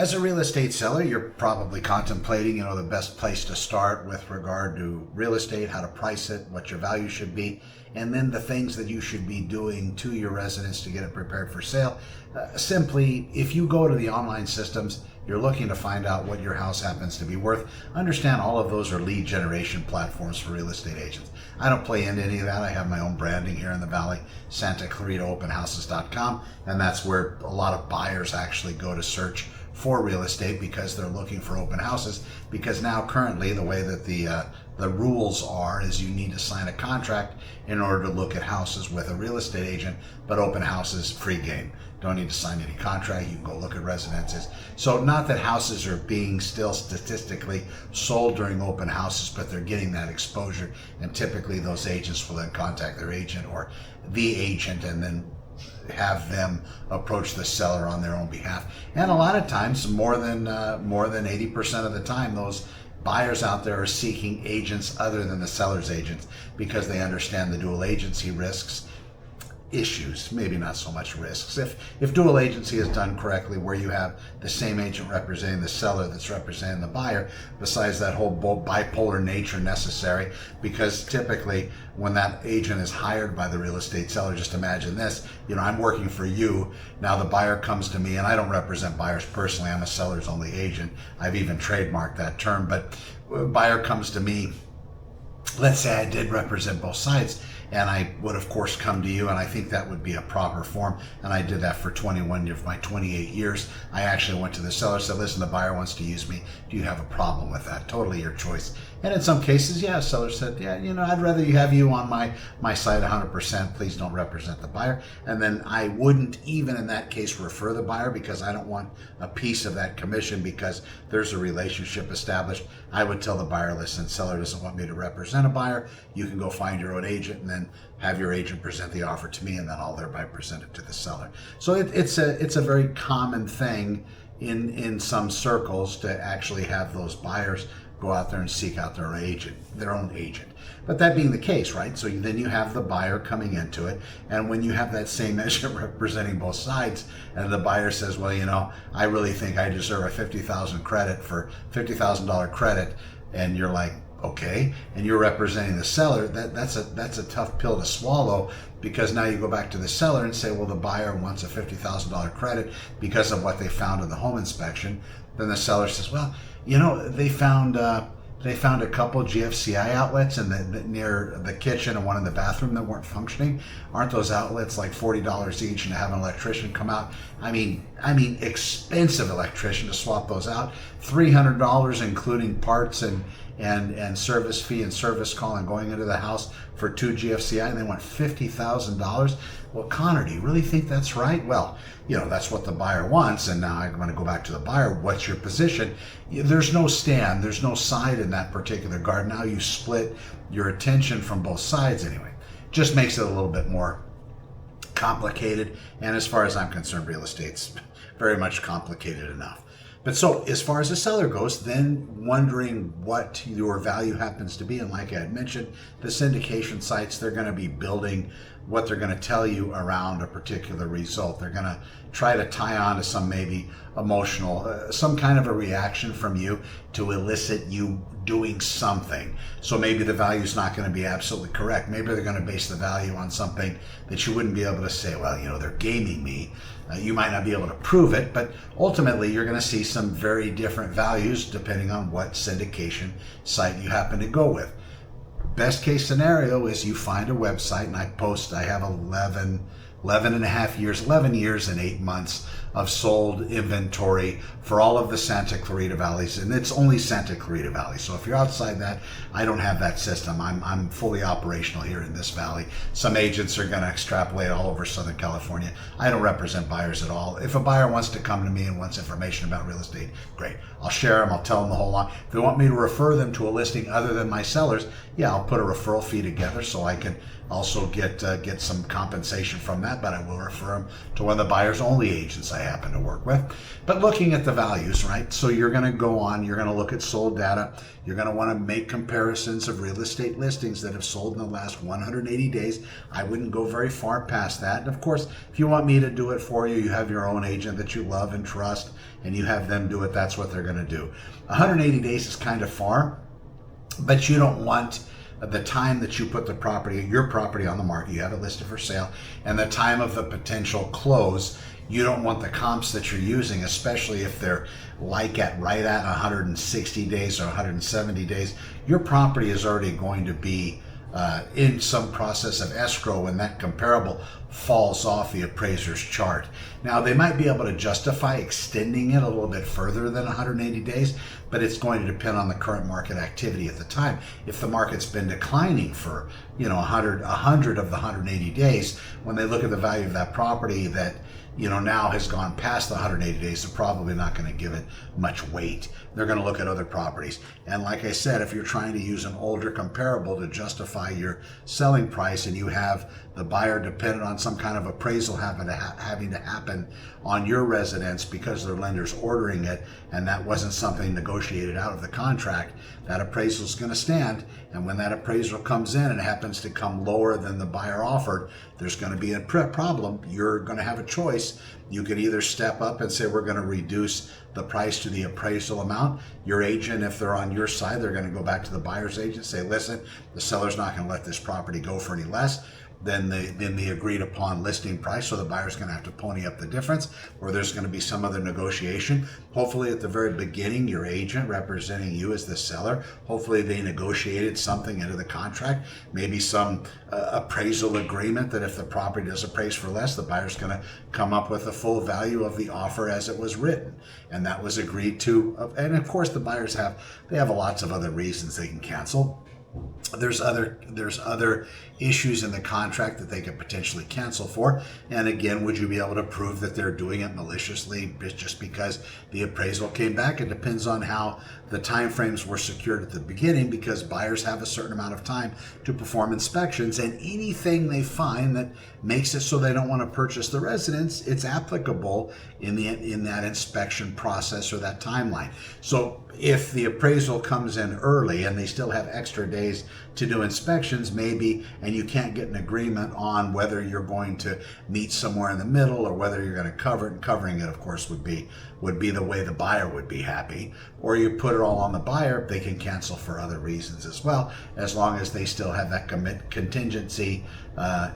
As a real estate seller, you're probably contemplating, the best place to start with regard to real estate, how to price it, what your value should be, and then the things that you should be doing to your residence to get it prepared for sale. Simply, if you go to the online systems, you're looking to find out what your house happens to be worth. Understand all of those are lead generation platforms for real estate agents. I don't play into any of that. I have my own branding here in the Valley, Santa Clarita openhouses.com, and that's where a lot of buyers actually go to search for real estate because they're looking for open houses. Because now currently the way that the rules are is you need to sign a contract in order to look at houses with a real estate agent, but open houses free game. Don't need to sign any contract. You can go look at residences. So not that houses are being still statistically sold during open houses, but they're getting that exposure, and typically those agents will then contact their agent or the agent and then have them approach the seller on their own behalf. And a lot of times, more than 80% of the time, those buyers out there are seeking agents other than the seller's agents because they understand the dual agency risks, issues, maybe not so much risks. If dual agency is done correctly, where you have the same agent representing the seller that's representing the buyer, besides that whole bipolar nature necessary, because typically when that agent is hired by the real estate seller, just imagine this, I'm working for you, now the buyer comes to me, and I don't represent buyers personally, I'm a seller's only agent, I've even trademarked that term, but buyer comes to me, let's say I did represent both sides, and I would of course come to you, and I think that would be a proper form, and I did that for 21 of my 28 years. I actually went to the seller, said, listen, the buyer wants to use me, do you have a problem with that? Totally your choice. And in some cases, yeah, seller said, yeah, I'd rather you have you on my side 100%, please don't represent the buyer. And then I wouldn't even in that case refer the buyer because I don't want a piece of that commission because there's a relationship established. I would tell the buyer, listen, seller doesn't want me to represent a buyer, you can go find your own agent and then have your agent present the offer to me, and then I'll thereby present it to the seller. So it's a very common thing in some circles to actually have those buyers go out there and seek out their own agent. But that being the case, right? So then you have the buyer coming into it, and when you have that same agent representing both sides, and the buyer says, well, I really think I deserve a $50,000 credit for $50,000 credit, and you're like, okay, and you're representing the seller, that's a tough pill to swallow, because now you go back to the seller and say, well, the buyer wants a $50,000 credit because of what they found in the home inspection. Then the seller says, well, they found a couple GFCI outlets near the kitchen and one in the bathroom that weren't functioning. Aren't those outlets like $40 each, and to have an electrician come out? I mean, expensive electrician to swap those out. $300 including parts and service fee and service call and going into the house for 2 GFCI, and they want $50,000. Well, Connor, do you really think that's right? Well, that's what the buyer wants, and now I'm going to go back to the buyer. What's your position? There's no stand, there's no side in that particular guard. Now you split your attention from both sides anyway. Just makes it a little bit more complicated, and as far as I'm concerned, real estate's very much complicated enough. But so as far as the seller goes, then wondering what your value happens to be, and like I had mentioned, the syndication sites, they're going to be building what they're going to tell you around a particular result. They're going to try to tie on to some maybe emotional, some kind of a reaction from you to elicit you doing something. So maybe the value is not going to be absolutely correct. Maybe they're going to base the value on something that you wouldn't be able to say, well, they're gaming me. You might not be able to prove it, but ultimately you're going to see some very different values depending on what syndication site you happen to go with. Best case scenario is you find a website, and I have 11 years and 8 months of sold inventory for all of the Santa Clarita valleys, and it's only Santa Clarita Valley. So if you're outside that, I don't have that system. I'm fully operational here in this valley. Some agents are going to extrapolate all over Southern California. I don't represent buyers at all. If a buyer wants to come to me and wants information about real estate, great. I'll share them. I'll tell them the whole lot. If they want me to refer them to a listing other than my sellers, yeah, I'll put a referral fee together so I can also get some compensation from that, but I will refer them to one of the buyers only agents I I happen to work with. But looking at the values, right? So you're going to go on, you're going to look at sold data. You're going to want to make comparisons of real estate listings that have sold in the last 180 days. I wouldn't go very far past that. And of course, if you want me to do it for you, you have your own agent that you love and trust, and you have them do it. That's what they're going to do. 180 days is kind of far, but you don't want the time that you put your property on the market, you have it listed for sale, and the time of the potential close. You don't want the comps that you're using, especially if they're right at 160 days or 170 days. Your property is already going to be in some process of escrow when that comparable falls off the appraiser's chart. Now, they might be able to justify extending it a little bit further than 180 days, but it's going to depend on the current market activity at the time. If the market's been declining for 100 of the 180 days, when they look at the value of that property that now has gone past the 180 days, they're probably not going to give it much weight. They're going to look at other properties. And like I said, if you're trying to use an older comparable to justify your selling price, and you have the buyer dependent on some kind of appraisal having to happen on your residence because their lender's ordering it, and that wasn't something negotiated out of the contract, that appraisal is going to stand. And when that appraisal comes in and it happens to come lower than the buyer offered, there's going to be a problem. You're going to have a choice. You can either step up and say, we're going to reduce the price to the appraisal amount. Your agent, if they're on your side, they're going to go back to the buyer's agent, say, listen, the seller's not going to let this property go for any less than the agreed upon listing price, so the buyer's going to have to pony up the difference, or there's going to be some other negotiation. Hopefully at the very beginning, your agent representing you as the seller, hopefully they negotiated something into the contract, maybe some appraisal agreement that if the property does appraise for less, the buyer's going to come up with the full value of the offer as it was written, and that was agreed to. And of course, the buyers have lots of other reasons they can cancel. There's other issues in the contract that they could potentially cancel for. And again, would you be able to prove that they're doing it maliciously just because the appraisal came back? It depends on how the time frames were secured at the beginning, because buyers have a certain amount of time to perform inspections, and anything they find that makes it so they don't want to purchase the residence, it's applicable in that inspection process or that timeline. So if the appraisal comes in early and they still have extra days to do inspections, maybe, and you can't get an agreement on whether you're going to meet somewhere in the middle or whether you're going to cover it, and covering it, of course, would be the way the buyer would be happy, or you put it all on the buyer, they can cancel for other reasons as well, as long as they still have that contingency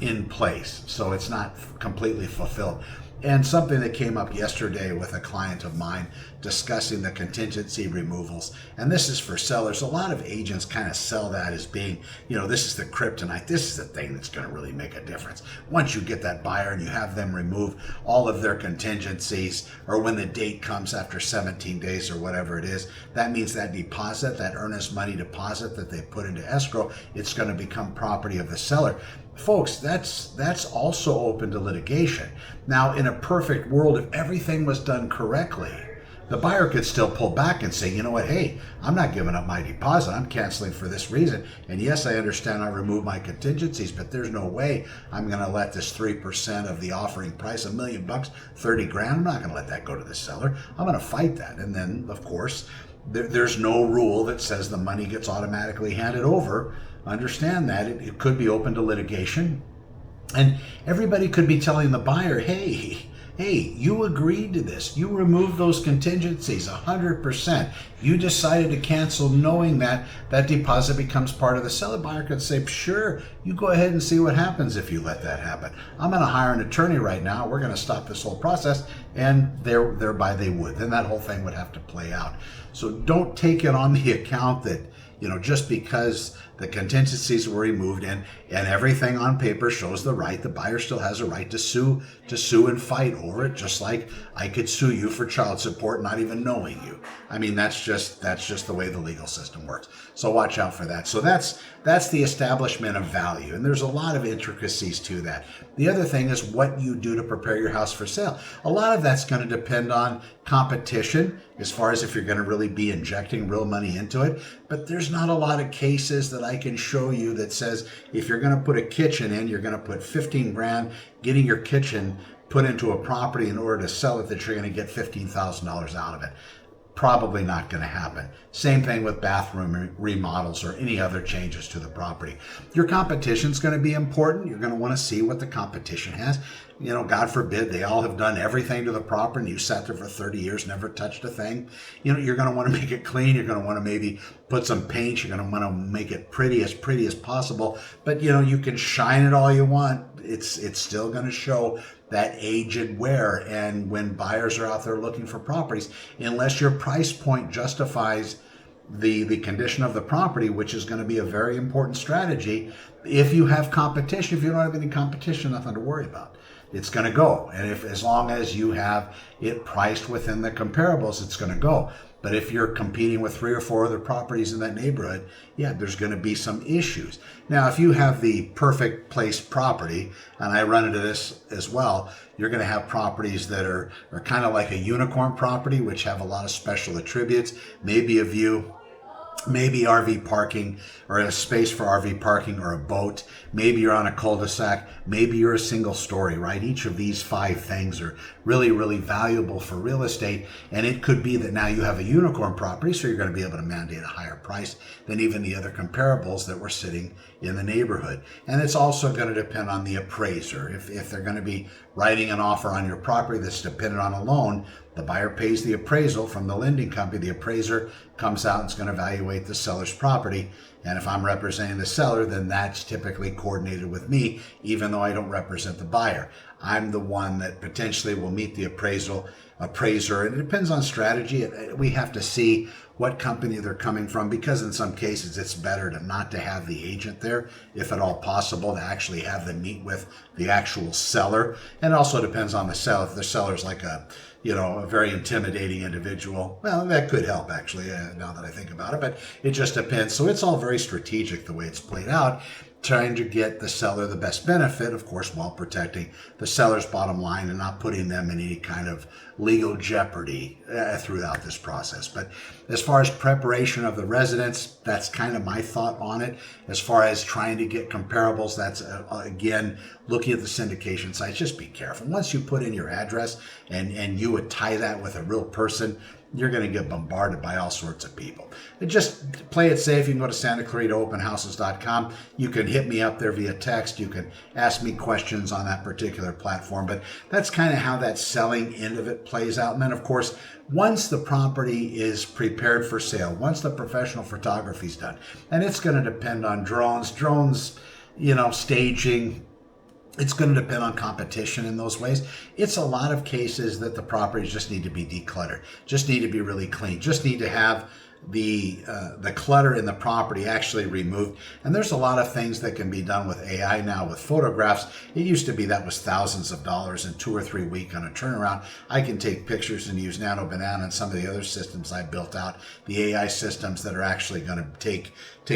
in place, so it's not completely fulfilled. And something that came up yesterday with a client of mine discussing the contingency removals, and this is for sellers. A lot of agents kind of sell that as being, this is the kryptonite, this is the thing that's going to really make a difference. Once you get that buyer and you have them remove all of their contingencies, or when the date comes after 17 days or whatever it is, that means that deposit, that earnest money deposit that they put into escrow, it's going to become property of the seller. Folks, that's also open to litigation. Now, in a perfect world, if everything was done correctly, the buyer could still pull back and say, you know what, hey, I'm not giving up my deposit. I'm canceling for this reason. And yes, I understand I remove my contingencies, but there's no way I'm going to let this 3% of the offering price, $1 million, 30 grand, I'm not going to let that go to the seller. I'm going to fight that. And then, of course, there's no rule that says the money gets automatically handed over. Understand that it could be open to litigation, and everybody could be telling the buyer, hey, you agreed to this, you removed those contingencies 100%, you decided to cancel knowing that deposit becomes part of the seller. Buyer could say, sure, you go ahead and see what happens if you let that happen. I'm going to hire an attorney right now, we're going to stop this whole process, and thereby they would. Then that whole thing would have to play out. So don't take it on the account that just because the contingencies were removed and everything on paper shows the right, the buyer still has a right to sue and fight over it, just like I could sue you for child support not even knowing you. I mean, that's just the way the legal system works. So watch out for that. So that's the establishment of value, and there's a lot of intricacies to that. The other thing is what you do to prepare your house for sale. A lot of that's going to depend on competition, as far as if you're going to really be injecting real money into it. But there's not a lot of cases that I can show you that says if you're going to put a kitchen in, you're going to put 15 grand getting your kitchen put into a property in order to sell it that you're going to get $15,000 out of it. Probably not going to happen. Same thing with bathroom remodels or any other changes to the property. Your competition is going to be important. You're going to want to see what the competition has. You know, God forbid they all have done everything to the property and you sat there for 30 years, never touched a thing. You know, you're going to want to make it clean. You're going to want to maybe put some paint. You're going to want to make it pretty as possible. But, you know, you can shine it all you want. It's still going to show that age and wear. And when buyers are out there looking for properties, unless your price point justifies the condition of the property, which is going to be a very important strategy, if you have competition, if you don't have any competition, nothing to worry about. It's going to go. And if, as long as you have it priced within the comparables, it's going to go. But if you're competing with 3 or 4 other properties in that neighborhood, yeah, there's going to be some issues. Now, if you have the perfect placed property, and I run into this as well, you're going to have properties that are kind of like a unicorn property, which have a lot of special attributes, maybe a view, maybe RV parking or a space for RV parking or a boat. Maybe you're on a cul-de-sac. Maybe you're a single story, right? Each of these 5 things are really, really valuable for real estate. And it could be that now you have a unicorn property, so you're going to be able to mandate a higher price than even the other comparables that were sitting in the neighborhood. And it's also going to depend on the appraiser. If they're going to be writing an offer on your property that's dependent on a loan, the buyer pays the appraisal from the lending company. The appraiser comes out and is going to evaluate the seller's property. And if I'm representing the seller, then that's typically coordinated with me, even though I don't represent the buyer. I'm the one that potentially will meet the appraiser. And it depends on strategy. We have to see what company they're coming from, because in some cases it's better not to have the agent there, if at all possible, to actually have them meet with the actual seller. And it also depends on the seller. If the seller's like a very intimidating individual, well, that could help actually, now that I think about it, but it just depends. So it's all very strategic the way it's played out, trying to get the seller the best benefit, of course, while protecting the seller's bottom line and not putting them in any kind of legal jeopardy throughout this process. But as far as preparation of the residents, that's kind of my thought on it. As far as trying to get comparables, that's again, looking at the syndication sites, just be careful. Once you put in your address and you would tie that with a real person, you're going to get bombarded by all sorts of people. And just play it safe. You can go to SantaClaritaOpenHouses.com. You can hit me up there via text. You can ask me questions on that particular platform. But that's kind of how that selling end of it plays out. And then, of course, once the property is prepared for sale, once the professional photography is done, and it's going to depend on drones, staging. It's going to depend on competition in those ways. It's a lot of cases that the properties just need to be decluttered, just need to be really clean, just need to have the clutter in the property actually removed. And there's a lot of things that can be done with AI now with photographs. It used to be that was thousands of dollars in 2 or 3 weeks on a turnaround. I can take pictures and use Nano Banana and some of the other systems I built out, the AI systems that are actually going to take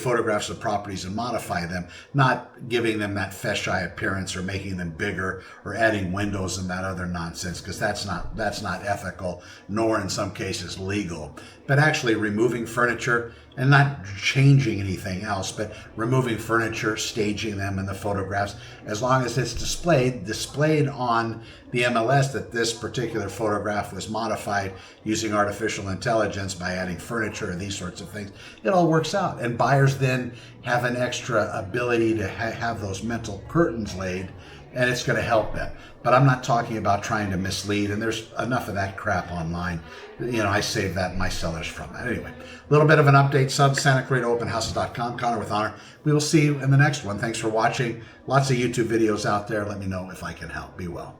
photographs of properties and modify them, not giving them that fisheye appearance or making them bigger or adding windows and that other nonsense, because that's not ethical, nor in some cases legal. But actually removing furniture and not changing anything else, but removing furniture, staging them in the photographs, as long as it's displayed on the MLS that this particular photograph was modified using artificial intelligence by adding furniture and these sorts of things, it all works out. And buyers then have an extra ability to have those mental curtains laid, and it's going to help them. But I'm not talking about trying to mislead, and there's enough of that crap online. I save that my sellers from that. Anyway, a little bit of an update. SantaClaritaOpenHouses.com. Connor with Honor. We will see you in the next one. Thanks for watching. Lots of YouTube videos out there. Let me know if I can help. Be well.